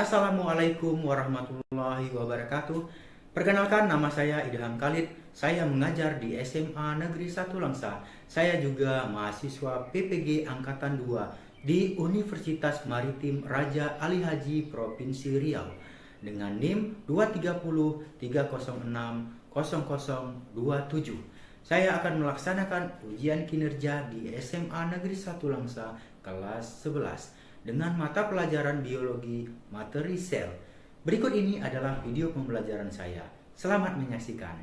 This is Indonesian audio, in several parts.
Assalamualaikum warahmatullahi wabarakatuh. Perkenalkan, nama saya Idham Khalid. Saya mengajar di SMA Negeri 1 Langsa. Saya juga mahasiswa PPG Angkatan 2 di Universitas Maritim Raja Ali Haji Provinsi Riau dengan NIM 23030600027. Saya akan melaksanakan ujian kinerja di SMA Negeri 1 Langsa kelas 11 dengan mata pelajaran biologi materi sel. Berikut ini adalah video pembelajaran saya. Selamat menyaksikan.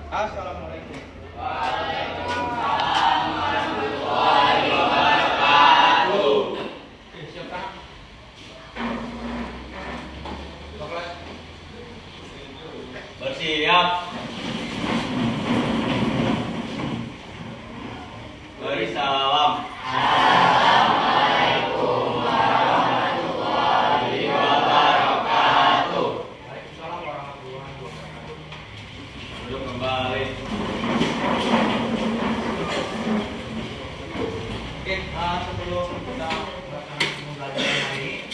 Assalamualaikum. Waalaikumsalam warahmatullahi wabarakatuh. Siap tak? Bersiap. Beri salam. Assalamualaikum warahmatullahi wabarakatuh. Waalaikumsalam warahmatullahi wabarakatuh. Duduk kembali. Oke, sebelum kita melaksanakan pembelajaran hari ini,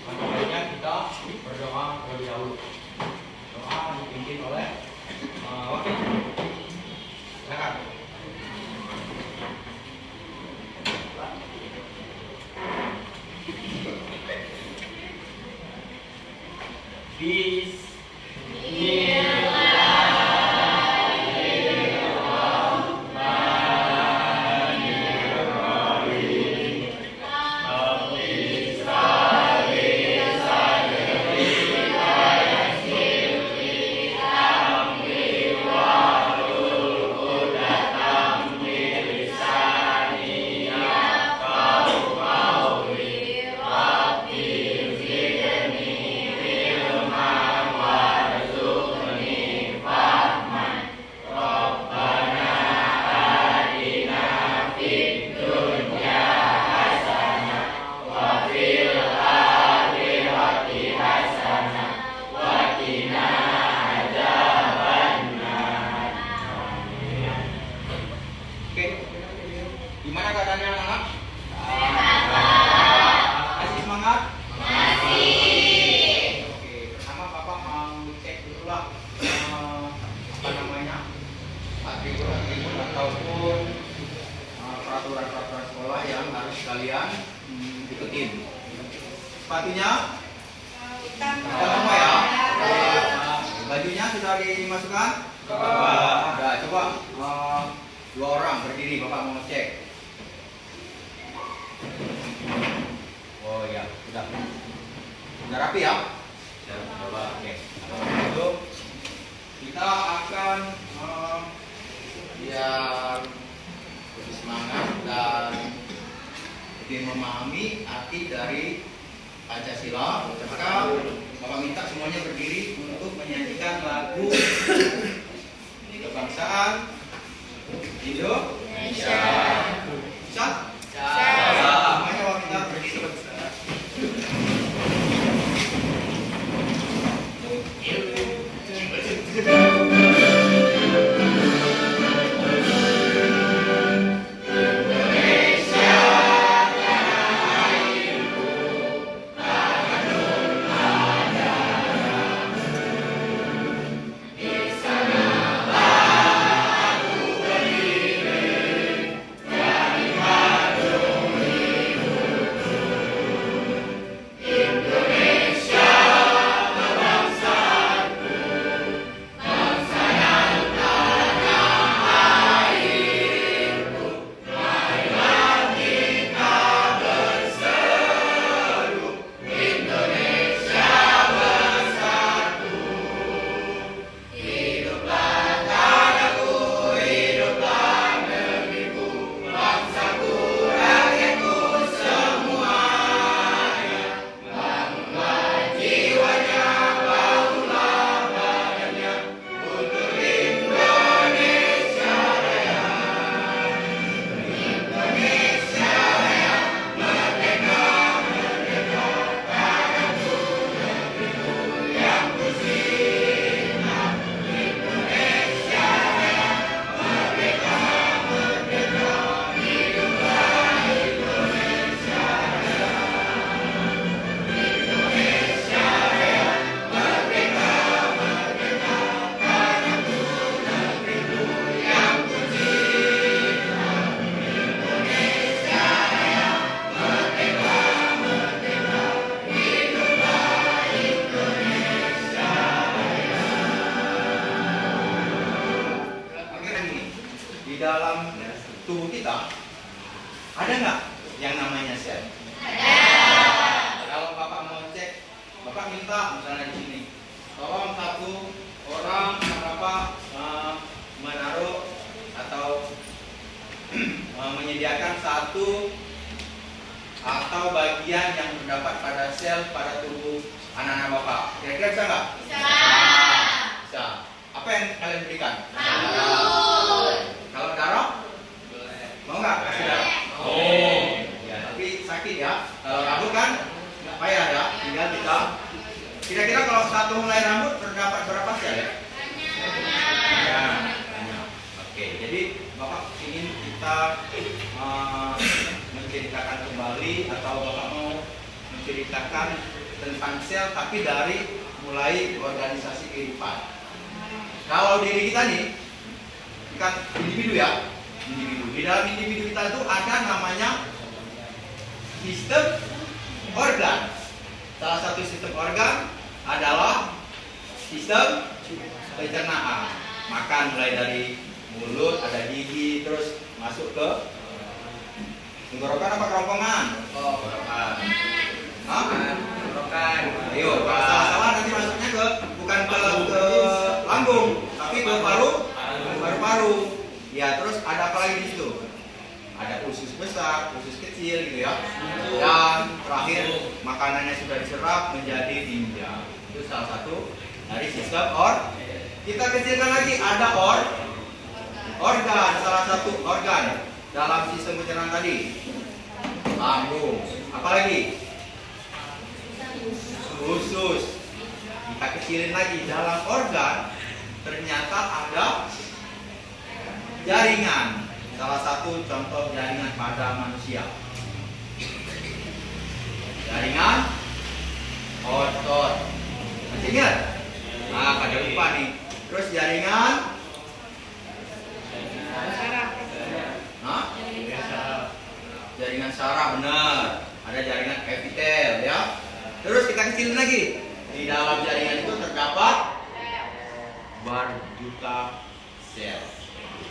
baiknya kita berdoa terlebih dahulu. Doa dipimpin oleh wakil. Silakan. Oke, gimana keadaannya anak-anak? Masih semangat? Oke, pertama Papa mau cek dulu lah atribut ataupun peraturan sekolah yang harus kalian ikutin. Sepatunya? Kita semua ya? Bajunya sudah dimasukkan? Udah, coba dua orang berdiri, Bapak mau cek. Oh iya, sudah rapi ya? Sudah, coba, oke. Itu kita akan biar lebih semangat dan lebih memahami arti dari Pancasila. Maka Bapak minta semuanya berdiri untuk menyanyikan lagu kebangsaan Indonesia. Bisa? Semuanya Bapak minta berdiri. Di sana aku berdiri, dari atau bagian yang terdapat pada sel pada tubuh anak-anak Bapak? Kira-kira bisa nggak? Bisa. Apa yang kalian berikan? Kalau darah? Mau nggak kasih darah? Ya, tapi sakit ya. Kalau rambut kan nggak payah ya. Tinggal kita. Kira-kira kalau satu helai rambut terdapat berapa sel? Ya, banyak. Oke, jadi Bapak ingin kita menceritakan kembali atau Bapak mau menceritakan tentang sel tapi dari mulai organisasi kehidupan. Kalau diri kita nih kan individu ya, individu. Di dalam individu kita itu ada namanya sistem organ. Salah satu sistem organ adalah sistem pencernaan. Makan mulai dari mulut, ada gigi, terus masuk ke tenggorokan apa kerongkongan? Tenggorokan. Tenggorokan. Ayo, kalau salah-salah nanti masuknya ke bukan ke lambung, tapi ke paru-paru. Ya, terus ada apa lagi di situ? Ada usus besar, usus kecil gitu ya. Dan terakhir makanannya sudah diserap menjadi ginjal. Itu salah satu dari sistem Kita kecilkan lagi ada organ, salah satu organ dalam sistem pencernaan tadi. Lambung. Apalagi? Usus. Kita kecilin lagi dalam organ ternyata ada jaringan. Salah satu contoh jaringan pada manusia. Jaringan otot. Masih ingat? Nah, pada lupa nih. Terus jaringan jaringan saraf, benar. Ada jaringan epitel ya. Terus kita kecilin lagi. Di dalam jaringan itu terdapat berjuta sel.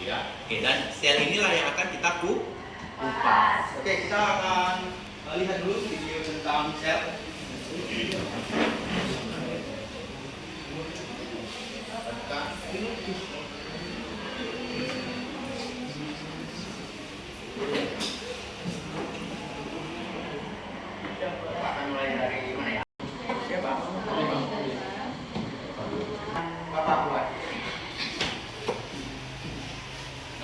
Ya. Oke, dan sel inilah yang akan kita kupas. Oke, kita akan lihat dulu video tentang sel. Akan mulai dari mana ya? Siapa? Bapak buat.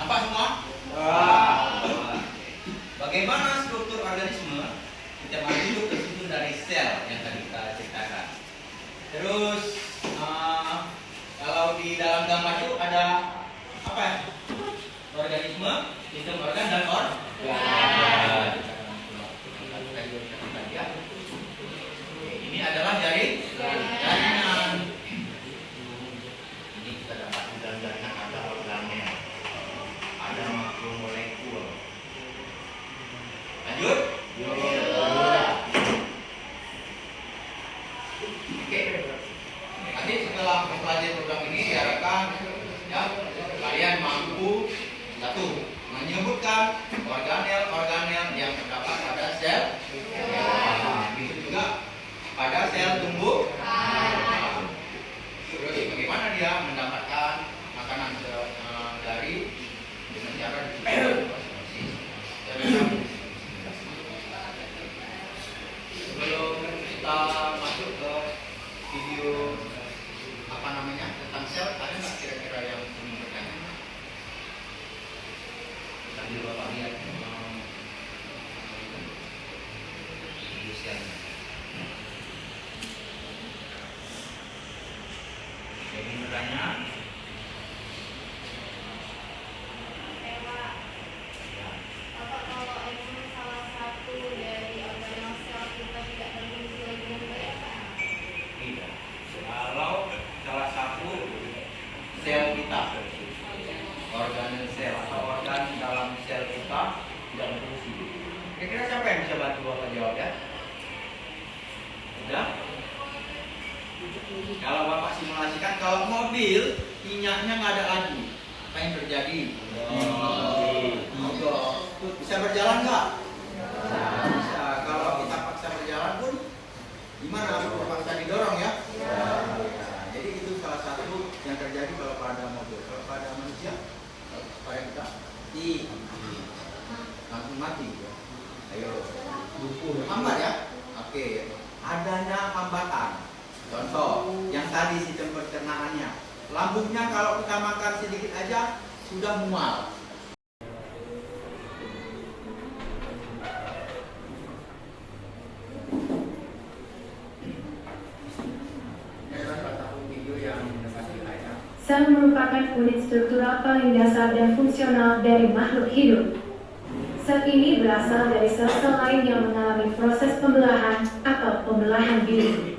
Nampak semua? Bagaimana struktur organisme? Kita hidup tersusun dari sel yang tadi kita ceritakan. Terus kalau di dalam gambar itu ada apa ya? Organisme, sistem organ dan organ. Ini adalah jaringan. Ini kita dapat di dalam jaringan ada organel, ada makromolekul. Lanjut. Oke. Nanti setelah mempelajari program ini diharapkan ya kalian mampu satu menyebutkan organel yang terdapat pada sel. Itu juga pada sel tumbuh. Terus bagaimana dia mendapatkan makanan dari dengan cara sebelum kita masuk ke video apa namanya tentang sel, ada nggak kira-kira yang ingin bertanya? Sambil Bapak lihat video selnya. Jadi bertanya? Bapak, kalau emang salah satu dari organel sel kita tidak berfungsi lagi dengan baik, apa? Tidak. Kalau salah satu sel kita, organel sel atau organ dalam sel kita tidak berfungsi. Kira-kira siapa yang bisa bantu Bapak jawab ya? Udah? Kalau Bapak simulasikan, kalau mobil minyaknya nggak ada lagi, apa yang terjadi? Bisa berjalan nggak? Bisa. Kalau kita paksa berjalan pun gimana? Terpaksa didorong ya? Jadi itu salah satu yang terjadi kalau pada mobil. Kalau pada manusia, pada kita langsung mati. Ayo, lumpuh. Hambat ya? Oke. Adanya hambatan. Contoh, yang tadi sistem pencernaannya. Lambungnya kalau kita makan sedikit aja sudah mual. Sel merupakan unit struktural paling dasar dan fungsional dari makhluk hidup. Sel ini berasal dari sel-sel lain yang mengalami proses pembelahan atau pembelahan diri.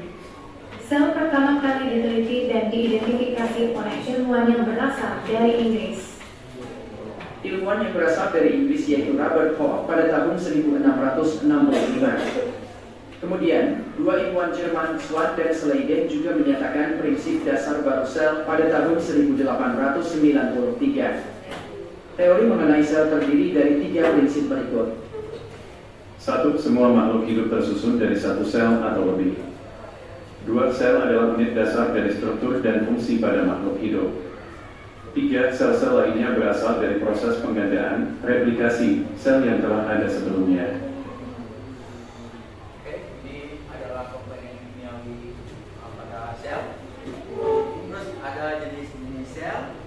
Sel pertama kali diteliti dan diidentifikasi oleh ilmuwan yang berasal dari Inggris. Ilmuwan yang berasal dari Inggris yaitu Robert Koch pada tahun 1665. Kemudian, dua ilmuwan Jerman, Schwann dan Schleiden juga menyatakan prinsip dasar baru sel pada tahun 1893. Teori mengenai sel terdiri dari 3 prinsip berikut. 1. Semua makhluk hidup tersusun dari satu sel atau lebih. 2. Sel adalah unit dasar dari struktur dan fungsi pada makhluk hidup. 3. Sel-sel lainnya berasal dari proses penggandaan, replikasi, sel yang telah ada sebelumnya. Sel, terus ada jenis-jenis sel,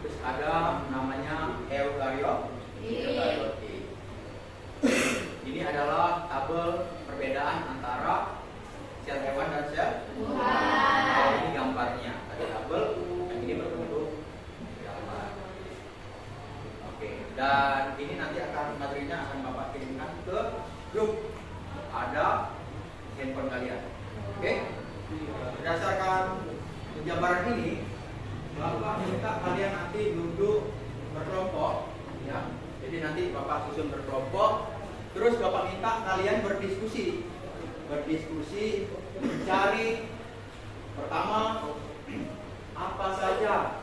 terus ada namanya eukariot. Ini adalah tabel perbedaan antara sel hewan dan sel Tuhan. Nah, ini gambarnya, ada tabel, yang ini berbentuk gambar. Oke, dan ini nanti materinya akan Bapak kirimkan ke grup. Ada handphone kalian. Oke? Berdasarkan penjabaran ini, Bapak minta kalian nanti duduk berkelompok, ya. Jadi nanti Bapak susun berkelompok, terus Bapak minta kalian berdiskusi, mencari pertama apa saja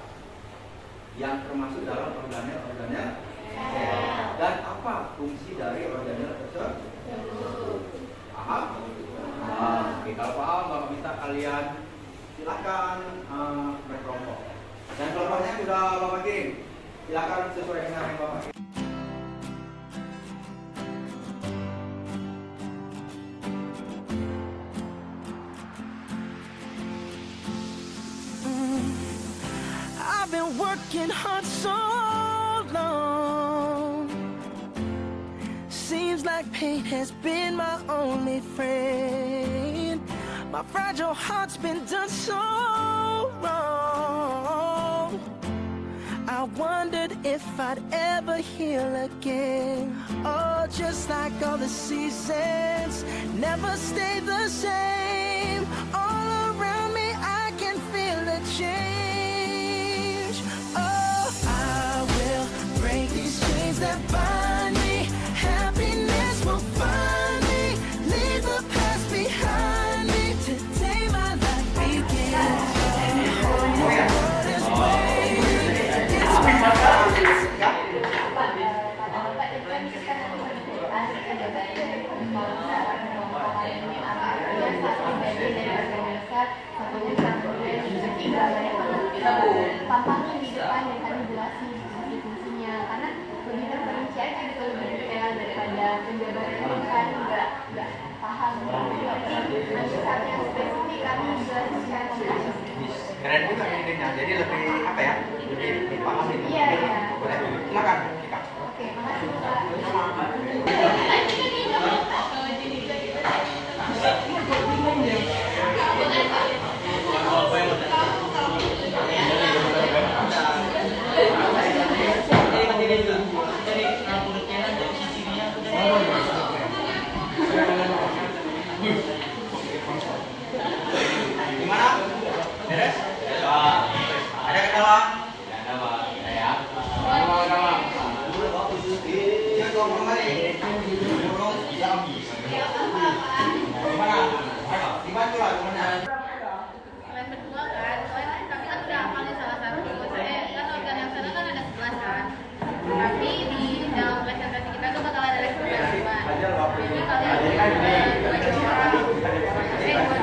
yang termasuk dalam organel dan apa fungsi dari organel tersebut. Paham? Oke, kalau paham, Bapak minta kalian silakan berkelompok. Dan kelompoknya sudah Bapak kirim. Silakan sesuai dengan yang Bapak kirim. I've been working hard so long. Seems like pain has been my only friend. My fragile heart's been done so wrong. I wondered if I'd ever heal again. Oh, just like all the seasons never stay the same. All around me I can feel a change. Oh, I will break these chains that bind me. Happiness will find me. Leave the past behind me. Today my life begins. And the whole world is waiting. It's pampangnya di depan dan kami jelasin fungsi-fungsinya karena lebih terperinci aja gitu, lebih detail daripada penjabaran itu kan nggak paham nanti saat yang spesifik kami jelasin secara komprehensif. Keren juga idenya, jadi lebih apa ya? Lebih dipahami. Iya. Boleh? Silakan kita. Oke, makasih Pak. Gimana? Beres? Ada kendala? Ada Pak, saya. Iya, ngomong lagi. Gimana? Dibantu lah, gimana? Selain berdua kan, soalnya kami kan udah hafalin salah satu kan organ yang sana kan ada 11 kan, tapi di dalam presentasi kita tuh bakal ada les berdua. Jadi kalian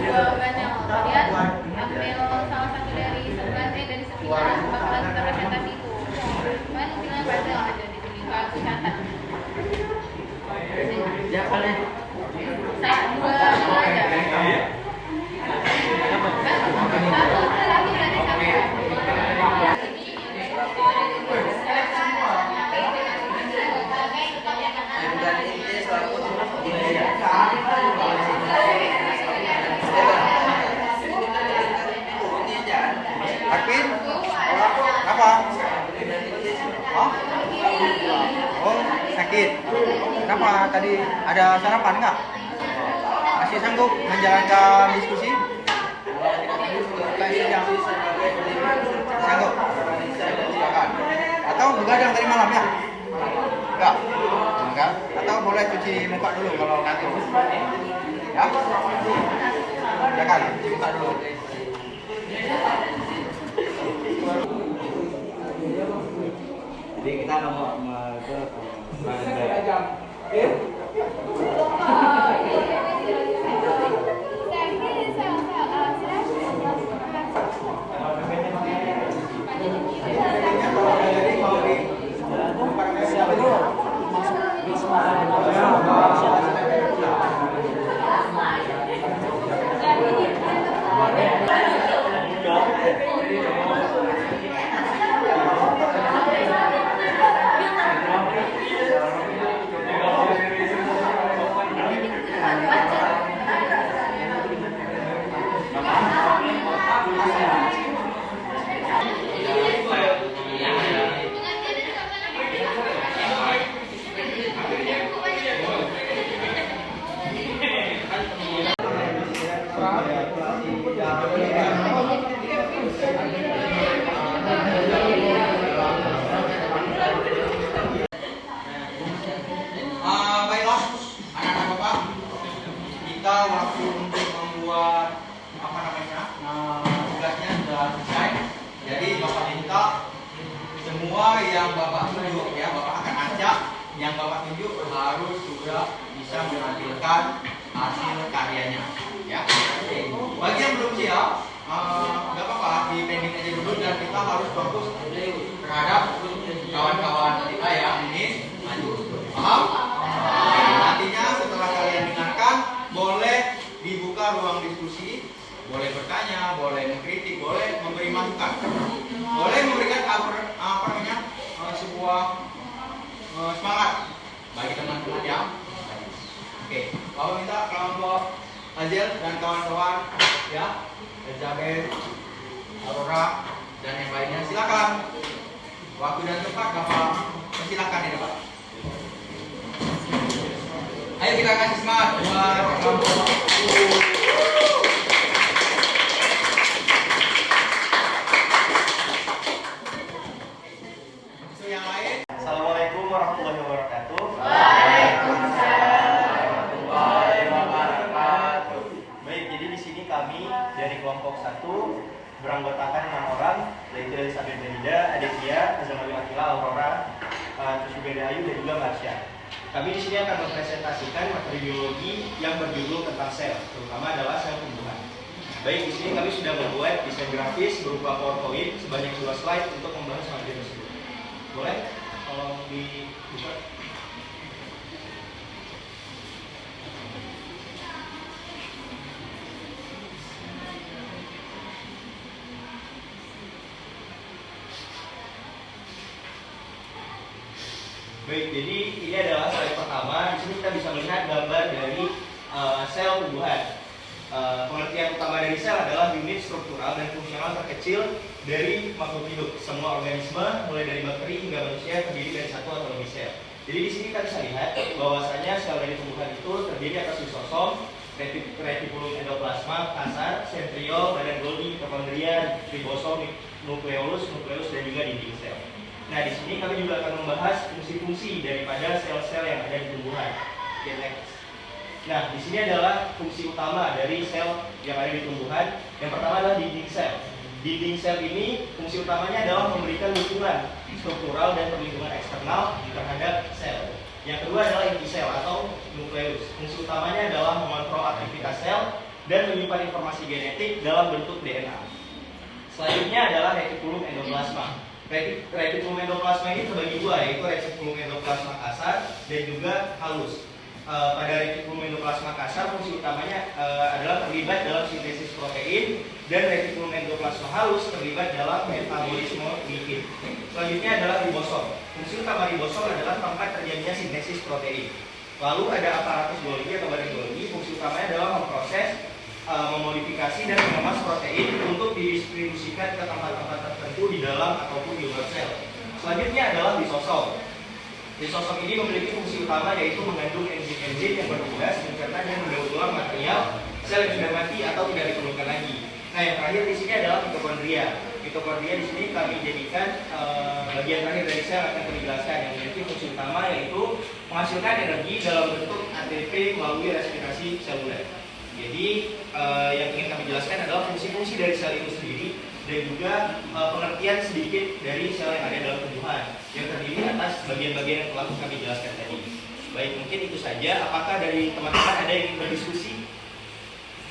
dua organel, kalian ambil salah satu dari sebelas dari sekian bakalan kita presentasi itu. Cuman nilai berhasil aja di sini, kalau aku catat. Ya kalian. Akin? Apa? Oh? Oh, sakit. Kenapa? Tadi ada sarapan nggak? Masih sanggup menjalankan diskusi? Sanggup? Silakan. Atau begadang tadi malam ya? Enggak? Enggak? Atau boleh cuci muka dulu kalau nanti? Ya? Silakan, cuci muka dulu. Jadi kita mau ke Baiklah, anak-anak Bapak, kita waktu untuk membuat tugasnya sudah selesai. Jadi Bapak minta semua yang Bapak tunjuk ya, Bapak akan acak yang Bapak tunjuk harus sudah bisa menampilkan hasil karyanya ya. Bagi yang belum siap, nggak apa-apa, di pending aja dulu dan kita harus fokus terhadap kawan-kawan kita ya. Ini maju, paham? Nantinya setelah kalian dengarkan, boleh dibuka ruang diskusi, boleh bertanya, boleh mengkritik, boleh memberi masukan, boleh memberikan sebuah semangat bagi teman-teman ya. Oke, kalau minta kelompok Hazel dan kawan-kawan ya, Elizabeth, Aurora dan yang lainnya silakan. Waktu dan tempat Bapak persilakan di depan. Ayo kita kasih semangat buat kelompok. Yang lain. Assalamualaikum warahmatullahi wabarakatuh. Baik, jadi di sini kami dari kelompok 1 beranggotakan 6 orang, yaitu Elizabeth Benida, Adesia, Azamawi Akila, Aurora, terus juga ada Ayu dan juga Marsha. Kami di sini akan mempresentasikan materi biologi yang berjudul tentang sel, terutama adalah sel tumbuhan. Baik, di sini kami sudah membuat desain grafis berupa PowerPoint sebanyak 2 slide untuk membahas materi tersebut. Boleh? Tolong dibuka. Baik, jadi ini adalah slide pertama. Di sini kita bisa melihat gambar dari sel tumbuhan. Pengertian utama dari sel adalah unit struktural dan fungsional terkecil dari makhluk hidup. Semua organisme, mulai dari bakteri hingga manusia, terdiri dari 1 atau lebih sel. Jadi di sini kita bisa lihat bahwasanya sel dari tumbuhan itu terdiri atas lisosom, retikulum endoplasma, kasar, sentriol, badan Golgi, mitokondria, ribosom, nukleolus, dan juga dinding sel. Nah, di sini kami juga akan membahas fungsi-fungsi daripada sel-sel yang ada di tumbuhan. Oke, next. Nah, di sini adalah fungsi utama dari sel yang ada di tumbuhan. Yang pertama adalah dinding sel. Dinding sel ini fungsi utamanya adalah memberikan dukungan struktural dan perlindungan eksternal terhadap sel. Yang kedua adalah inti sel atau nukleus. Fungsi utamanya adalah mengontrol aktivitas sel dan menyimpan informasi genetik dalam bentuk DNA. Selanjutnya adalah retikulum endoplasma. Retikulum endoplasma ini terbagi 2, yaitu retikulum endoplasma kasar dan juga halus. pada retikulum endoplasma kasar fungsi utamanya adalah terlibat dalam sintesis protein, dan retikulum endoplasma halus terlibat dalam metabolisme lipid. Selanjutnya adalah ribosom. Fungsi utama ribosom adalah tempat terjadinya sintesis protein. Lalu ada aparatus Golgi atau badan Golgi. Fungsi utamanya adalah memproses, memodifikasi dan mengemas protein untuk didistribusikan ke tempat-tempat tertentu di dalam ataupun di luar sel. Selanjutnya adalah lisosom. Lisosom ini memiliki fungsi utama yaitu mengandung enzim-enzim yang bertugas mencerna dan mendaur ulang material sel yang sudah mati atau tidak diperlukan lagi. Nah, yang terakhir di sini adalah mitokondria. Mitokondria di sini kami jadikan bagian terakhir dari sel akan kami jelaskan, yang memiliki fungsi utama yaitu menghasilkan energi dalam bentuk ATP melalui respirasi seluler. Jadi yang ingin kami jelaskan adalah fungsi-fungsi dari sel itu sendiri dan juga pengertian sedikit dari sel yang ada dalam tubuhan yang terdiri atas bagian-bagian yang telah kami jelaskan tadi. Baik, mungkin itu saja. Apakah dari teman-teman ada yang ingin berdiskusi,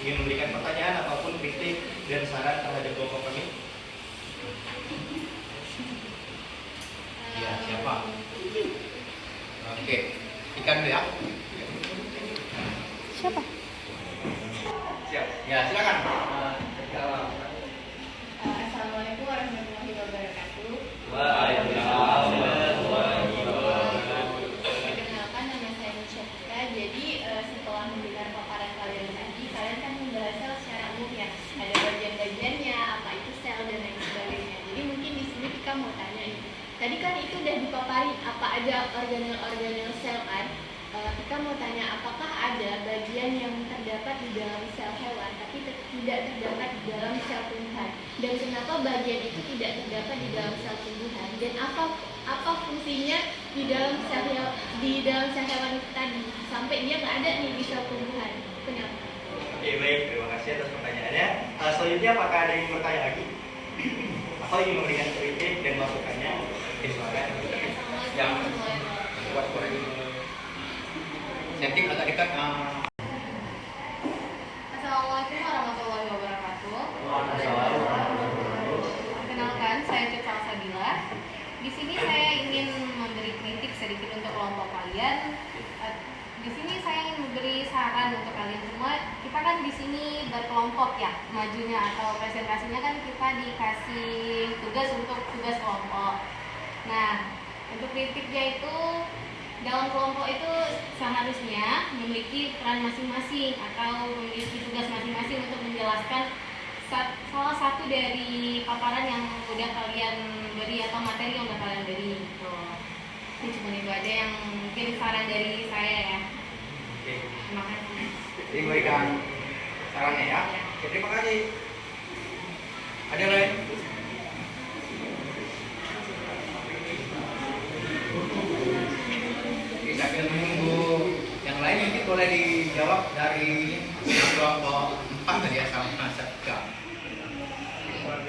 ingin memberikan pertanyaan ataupun kritik dan saran terhadap kelompok kami? Ya, siapa? Oke, ikan dulu ya. Siapa? Siap. Ya, silakan. Assalamualaikum warahmatullahi wabarakatuh. Waalaikumsalam. Perkenalkan, nama saya Nusyafika. Jadi setelah mendengar paparan kalian tadi, kalian kan membahas sel secara umum ya. Ada bagian-bagiannya, apa itu sel dan lain sebagainya. Jadi mungkin di sini kita mau tanya nih. Tadi kan itu udah dipaparin apa aja organel-organel sel kan. Kita mau tanya apakah ada bagian yang terdapat di dalam sel hewan tapi tidak terdapat di dalam sel tumbuhan, dan kenapa bagian itu tidak terdapat di dalam sel tumbuhan, dan apa fungsinya di dalam sel hewan itu tadi sampai dia nggak ada nih di sel tumbuhan. Kenapa? Oke, baik, terima kasih atas pertanyaannya. Selanjutnya apakah ada yang bertanya lagi atau ingin memberikan kritik dan masukannya? Silakan. Yang buat Setting agak dekat. Assalamualaikum warahmatullahi wabarakatuh. Perkenalkan, saya Citra Sabila. Di sini saya ingin memberi kritik sedikit untuk kelompok kalian. Di sini saya ingin memberi saran untuk kalian semua. Kita kan di sini berkelompok ya, majunya atau presentasinya kan kita dikasih tugas untuk tugas kelompok. Nah, untuk kritiknya itu dalam kelompok itu seharusnya memiliki peran masing-masing atau memiliki tugas masing-masing untuk menjelaskan salah satu dari paparan yang udah kalian beri atau materi yang udah kalian beri gitu. Ini cuma itu aja yang mungkin saran dari saya ya. Oke. Terima kasih. Jadi berikan sarannya ya. Oke, terima kasih. Ada yang lain? Sambil menunggu yang lain mungkin boleh dijawab dari kelompok 4 tadi ya, sama Syafika.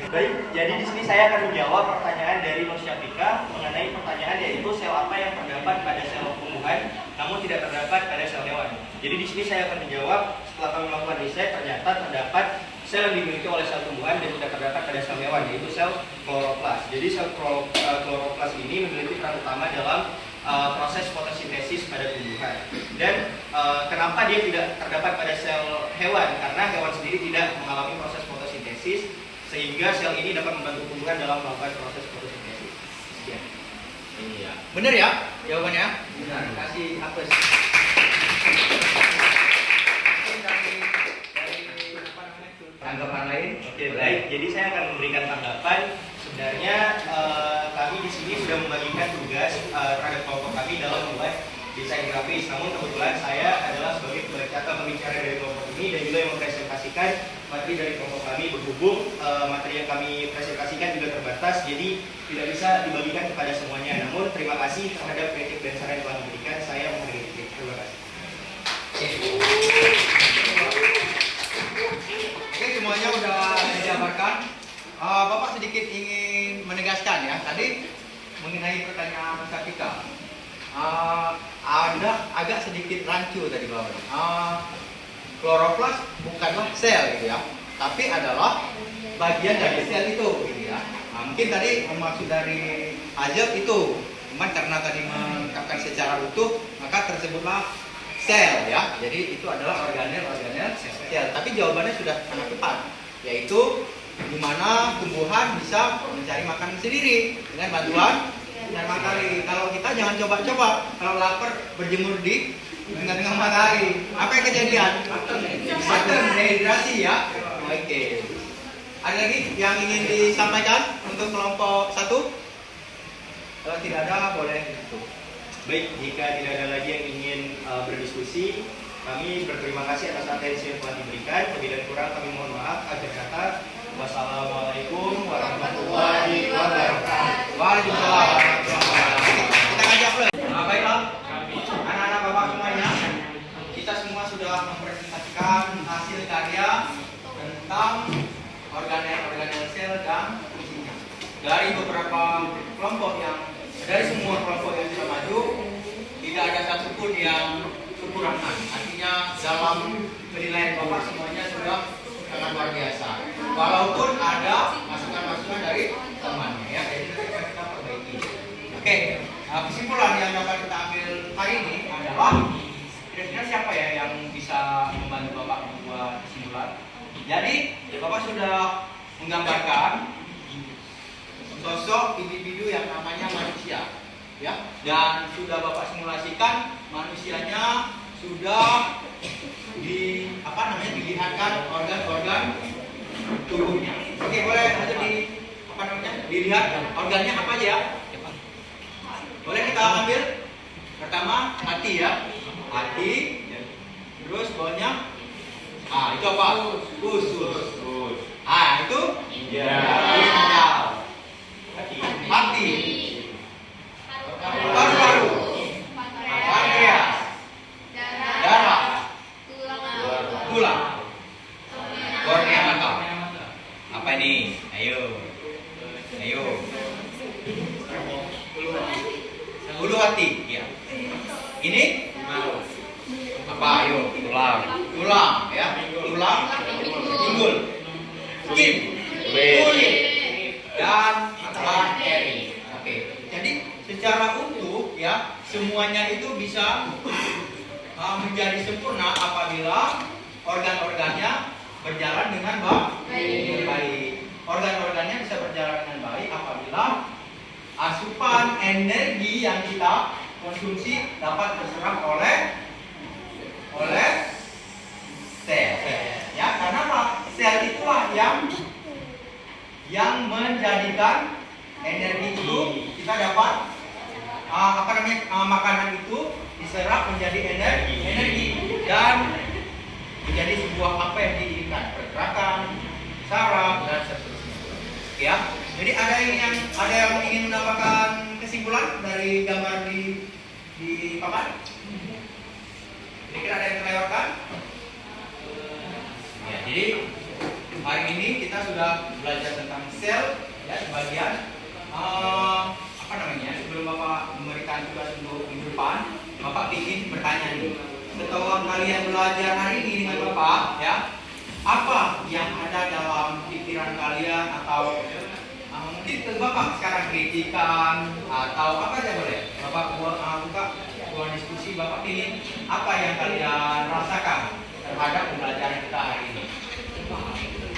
Baik, jadi di sini saya akan menjawab pertanyaan dari Mas Syafika mengenai pertanyaan yaitu sel apa yang terdapat pada sel tumbuhan namun tidak terdapat pada sel hewan. Jadi di sini saya akan menjawab setelah kami melakukan riset ternyata terdapat sel yang dimiliki oleh sel tumbuhan dan tidak terdapat pada sel hewan, yaitu sel kloroplas. Jadi sel kloroplas ini memiliki peran utama dalam proses fotosintesis pada tumbuhan. Dan kenapa dia tidak terdapat pada sel hewan? Karena hewan sendiri tidak mengalami proses fotosintesis, sehingga sel ini dapat membantu tumbuhan dalam melakukan proses fotosintesis. Sekian. Iya. Benar ya jawabannya? Benar. Kasih apes. Tanggapan lain? Oke, baik. Jadi saya akan memberikan tanggapan. Sebenarnya kami di sini sudah membagikan tugas terhadap kelompok kami dalam membuat desain grafis. Namun kebetulan saya adalah sebagai pembicara dari kelompok ini dan juga yang mempresentasikan materi dari kelompok kami. Berhubung materi yang kami presentasikan juga terbatas, jadi tidak bisa dibagikan kepada semuanya. Namun terima kasih terhadap kritik dan saran yang telah diberikan. Saya menghargai kritik. Terima kasih. Oke, semuanya sudah dijabarkan. Bapak sedikit ingin menegaskan ya, tadi mengenai pertanyaan Mas Syafika. Ada agak sedikit rancu tadi Bapak. Kloroplas bukanlah sel gitu ya, tapi adalah bagian dari sel itu gitu ya. Mungkin tadi maksud dari Azab itu, cuman karena tadi mengungkapkan secara utuh, maka tersebutlah sel ya. Jadi itu adalah organel sel. Tapi jawabannya sudah sangat tepat, yaitu di mana tumbuhan bisa mencari makanan sendiri dengan bantuan sinar matahari. Kalau kita jangan coba-coba, kalau lapar berjemur di tengah matahari, apa yang kejadian? Matang, dehidrasi ya. Oke. Ada lagi yang ingin disampaikan untuk kelompok 1? Kalau tidak ada, boleh tutup. Baik, jika tidak ada lagi yang ingin berdiskusi, kami berterima kasih atas atensi yang telah diberikan. Lebih dan kurang kami mohon maaf. Akhir kata, wassalamualaikum warahmatullahi wabarakatuh. Waalaikumsalam warahmatullahi wabarakatuh. Kita ngajak dulu. Nah, baiklah, anak-anak bapak semuanya, kita semua sudah mempresentasikan hasil karya tentang organel sel dan fungsinya. Dari beberapa kelompok dari semua kelompok yang sudah maju, tidak ada satupun yang kekurangan. Artinya dalam penilaian bapak semuanya sudah sangat luar biasa. Walaupun ada masukan-masukan dari temannya ya, jadi kita perbaiki. Oke, kesimpulan yang dapat kita ambil hari ini adalah kira-kira siapa ya yang bisa membantu bapak membuat kesimpulan. Jadi bapak sudah menggambarkan sosok individu yang namanya manusia, ya, dan sudah bapak simulasikan manusianya sudah dilihatkan organ-organ tubuhnya. Oke, boleh aja dilihat organnya apa aja ya? Boleh kita ambil pertama hati ya, hati, terus bawahnya, itu apa? Usus. Itu ginjal. Hati, paru-paru, pankreas, darah, tulang, kornea mata. Apa ini? Ayo. Bulu hati, ya. Ini apa? Ayo, tulang, ya. Tulang, pinggul, skin, kulit, dan arteri. Oke. Jadi secara utuh ya, semuanya itu bisa menjadi sempurna apabila organ-organnya berjalan dengan baik. Organ-organnya bisa berjalan dengan baik apabila asupan energi yang kita konsumsi dapat terserap oleh sel. Ya, karena apa? Sel itulah yang menjadikan energi itu kita dapat makanan itu diserap menjadi energi dan menjadi sebuah apa yang diinginkan, pergerakan, saraf dan seterusnya. Ya, jadi ada yang ingin menambahkan kesimpulan dari gambar di papan? Kira-kira ada yang terlewatkan? Ya, jadi hari ini kita sudah belajar tentang sel ya, sebagian sebelum Bapak memberikan tugas untuk minggu depan, Bapak ingin bertanya nih, setelah kalian belajar hari ini dengan Bapak ya, apa yang ada dalam pikiran kalian atau mungkin ke Bapak sekarang kritikan atau apa aja boleh Bapak buka ruang diskusi. Bapak ingin apa yang kalian rasakan terhadap pembelajaran kita hari ini?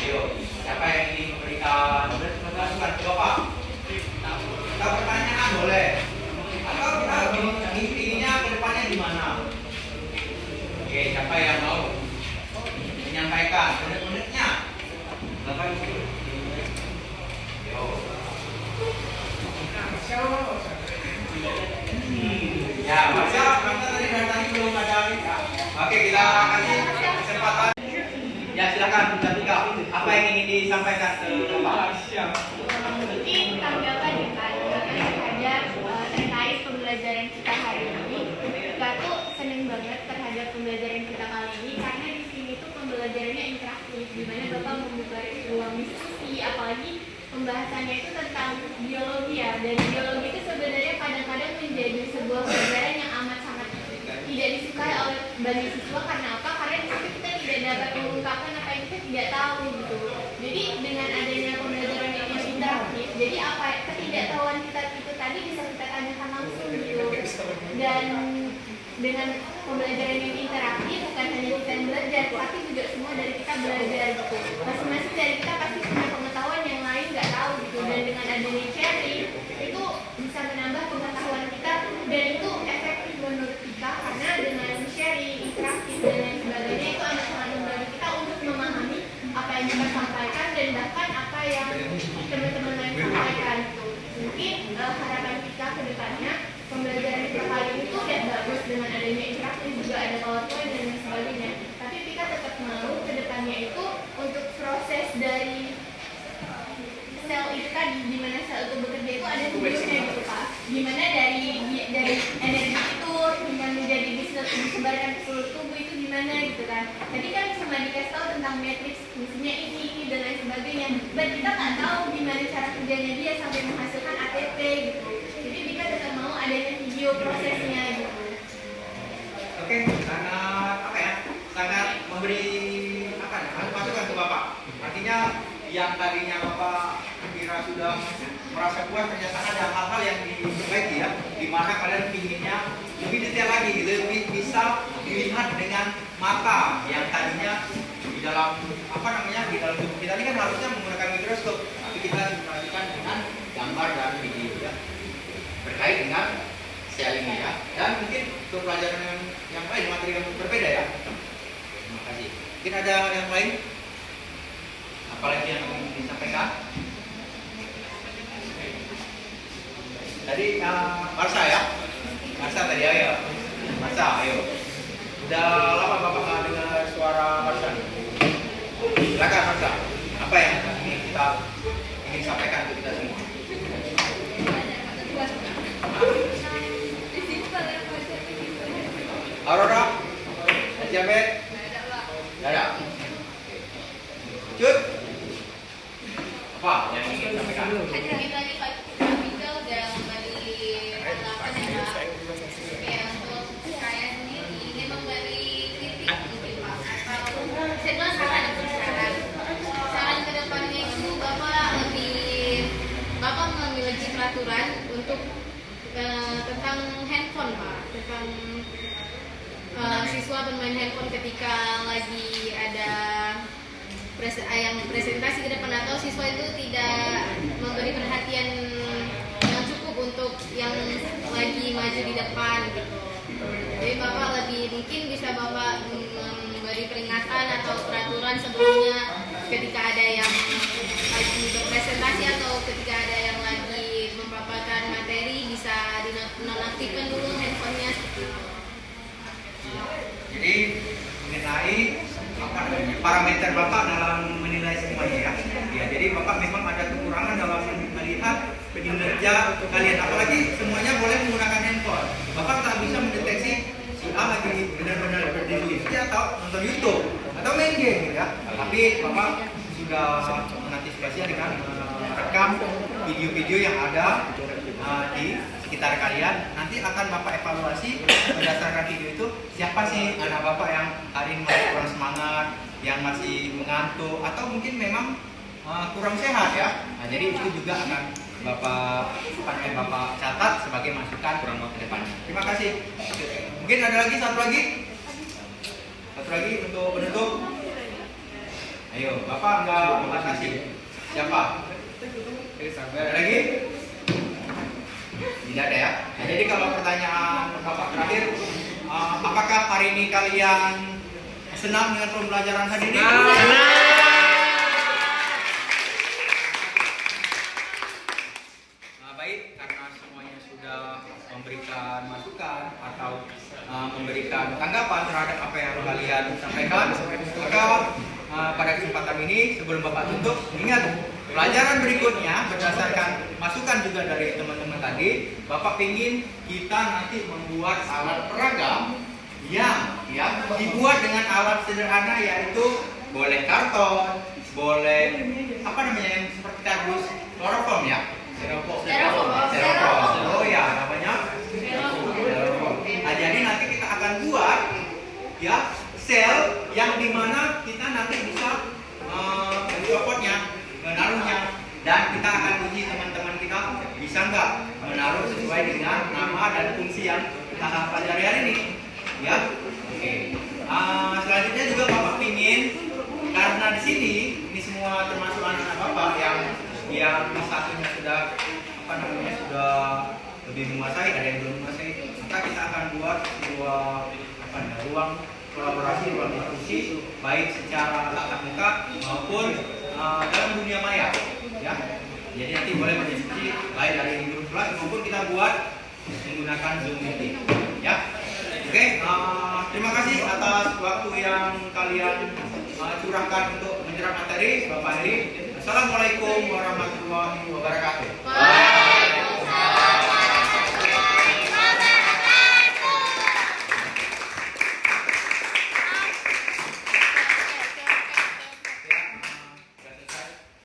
Ayo, siapa yang ingin memberikan masukan ke Bapak? Kita pertanyaan boleh, atau kita inginnya ke depannya gimana? Oke, siapa yang mau menyampaikan menit-menitnya? Silakan. Yo. Ya, masa tadi belum ada. Oke, kita kasih kesempatan. Ya, silakan tiga. Apa yang ingin disampaikan ke Bapak? Mungkin tanggapan ya Kak, terhadap terkait pembelajaran kita hari ini. Kita tuh seneng banget terhadap pembelajaran kita kali ini karena di sini tuh pembelajarannya interaktif, di mana Bapak membuka ruang diskusi, apalagi pembahasannya itu tentang biologi ya, dan biologi itu sebenarnya kadang-kadang menjadi sebuah pelajaran yang amat sangat tidak disukai oleh banyak siswa. Karena apa? Karena di situ kita tidak dapat mengungkapkan apa yang kita tidak tahu gitu. Jadi dengan adanya pembelajaran yang interaktif, jadi apa ketidaktahuan kita itu tadi bisa kita tanyakan langsung gitu. Dan dengan pembelajaran yang interaktif, bukan hanya kita yang belajar, tapi juga semua dari kita belajar gitu. Masing-masing dari kita pasti punya pengetahuan yang lain nggak tahu gitu, dan dengan adanya sharing itu bisa menambah pengetahuan kita, dan itu efektif menurut kita karena dengan sharing, interaktif dan lain sebagainya itu akan sangat membantu kita untuk memahami apa yang kita sampaikan dan bahkan apa yang teman-teman lain sampaikan gitu. Mungkin harapan kita ke depannya pembelajaran kita kali ini tuh udah bagus dengan adanya interaktif, juga ada PowerPoint dan lain sebagainya, tapi kita tetap mau ke depannya itu untuk proses dari sel itu tadi, gimana sel itu bekerja itu ada videonya gitu Pak, gimana dari energi itu dengan menjadi disebarkan ke seluruh tubuh itu gimana gitu kan. Tadi kan cuma dikasih tahu tentang matriks fungsinya ini dan lain sebagainya, dan kita nggak tahu gimana cara kerjanya dia sampai menghasilkan ATP gitu. Jadi kita tetap mau adanya video prosesnya gitu. Oke, sangat memberi masukan ke Bapak. Artinya yang tadinya Bapak kira sudah merasa puas, ternyata ada hal-hal yang diperbaiki ya, di mana kalian inginnya lebih detail lagi gitu, lebih bisa dilihat dengan mata yang tadinya di dalam di dalam tubuh kita ini kan harusnya menggunakan mikroskop, tapi kita diperhatikan dengan gambar dan video ya, terkait dengan sel ini ya. Dan mungkin untuk pelajaran yang lain, materi yang berbeda ya. Terima kasih. Mungkin ada yang lain? Apalagi yang ingin disampaikan? Tadi Marsha ya? Marsha tadi ayo. Marsha ayo. Udah lama Bapak nggak dengar suara Marsha nih. Silakan Marsha. Apa yang kita ingin sampaikan ke kita semua? Aurora? Elizabeth? Nggak ada. Cut? Apa yang ingin disampaikan? Tadi Pak Michael udah memberi tanggapan ya Pak. Ya untuk saya sendiri ingin memberi kritik mungkin Pak. Atau saya bilang saran atau saran ke depannya itu Bapak mengambil peraturan untuk tentang handphone Pak, tentang siswa bermain handphone ketika lagi ada yang presentasi ke depan, atau siswa itu tidak memberi perhatian yang cukup untuk yang lagi maju di depan gitu. Jadi Bapak lebih mungkin bisa Bapak memberi peringatan atau peraturan sebelumnya ketika ada yang lagi berpresentasi atau ketika ada yang lagi memaparkan materi bisa dinonaktifkan dulu handphonenya seperti itu. Jadi mengenai parameter Bapak dalam menilai semuanya ya. Ya, jadi Bapak memang ada kekurangan dalam melihat kinerja kalian, apalagi semuanya boleh menggunakan handphone. Bapak tak bisa mendeteksi si A lagi benar-benar berdiskusi atau nonton YouTube atau main game gitu ya. Tapi Bapak sudah mengantisipasi dengan merekam video-video yang ada di sekitar kalian. Nanti akan Bapak evaluasi berdasarkan video itu, siapa sih anak Bapak yang hari ini masih kurang semangat, yang masih mengantuk, atau mungkin memang kurang sehat ya. Nah, jadi itu juga akan Bapak catat sebagai masukan kurang waktu depan. Terima kasih. Mungkin ada lagi satu lagi untuk penutup. Ayo, Bapak enggak makasih. Siapa? Ada lagi? Tidak ada ya. Nah, jadi kalau pertanyaan Bapak terakhir, apakah hari ini kalian senang dengan pembelajaran hari ini? Nah, baik, karena semuanya sudah memberikan masukan atau memberikan tanggapan terhadap apa yang kalian sampaikan, maka pada kesempatan ini sebelum Bapak tutup, ingat pelajaran berikutnya berdasarkan masukan juga dari teman-teman tadi, Bapak ingin kita nanti membuat alat peragam yang dibuat dengan alat sederhana, yaitu boleh karton, boleh yang seperti kardus styrofoam ya, styrofoam. Oh ya, namanya styrofoam. Nah, jadi nanti kita akan buat ya sel yang dimana kita nanti bisa mencopotnya, menaruhnya, dan kita akan uji teman-teman kita bisa nggak menaruh sesuai dengan nama dan fungsi yang kita pelajari hari ini ya. yang satunya sudah sudah lebih menguasai, ada yang belum menguasai, maka kita akan buat sebuah ruang kolaborasi, ruang diskusi, baik secara tatap muka maupun dalam dunia maya, ya. Jadi nanti boleh berdiskusi baik dari grup kelas maupun kita buat menggunakan Zoom meeting, ya. Oke, terima kasih atas waktu yang kalian curahkan untuk menyerap materi, Bapak Heri. Assalamualaikum warahmatullahi wabarakatuh.